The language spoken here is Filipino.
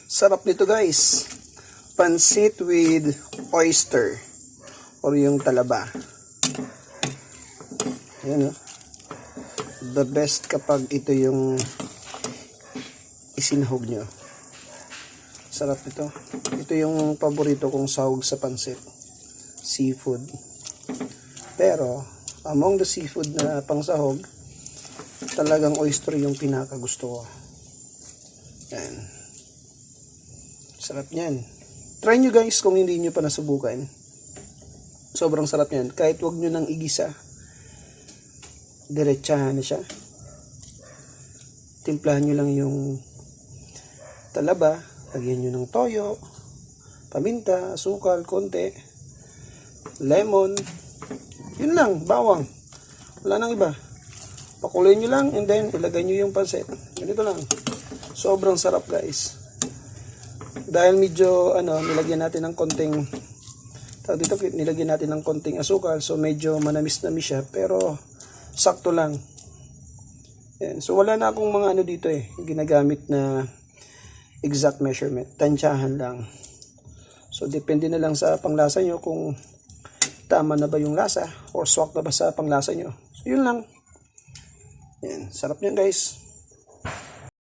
Sarap nito guys. Pansit with oyster or yung talaba. Ayan o. The best kapag ito yung isinahog nyo. Sarap ito. Ito yung paborito kong sahog sa pansit. Seafood. Pero among the seafood na pangsahog, talagang oyster yung pinakagusto ko. Yan. Sarap niyan. Try nyo guys kung hindi nyo pa nasubukan. Sobrang sarap niyan. Kahit wag nyo nang igisa. Diretsahan na siya. Timplahan nyo lang yung talaba. Lagyan nyo ng toyo, paminta, asukal, konti, lemon. Yun lang, bawang. Wala nang iba. Pakuloyin nyo lang and then ilagay nyo yung pansit. Ganito lang. Sobrang sarap guys. Dahil medyo nilagyan natin ng konting nilagyan natin ng konting asukal, so medyo manamis-namis siya pero sakto lang. Yan. So wala na akong mga dito ginagamit na exact measurement. Tansyahan lang. So depende na lang sa panglasa nyo kung tama na ba yung lasa or swak na ba sa panglasa nyo. So yun lang. Yan. Sarap niyan guys.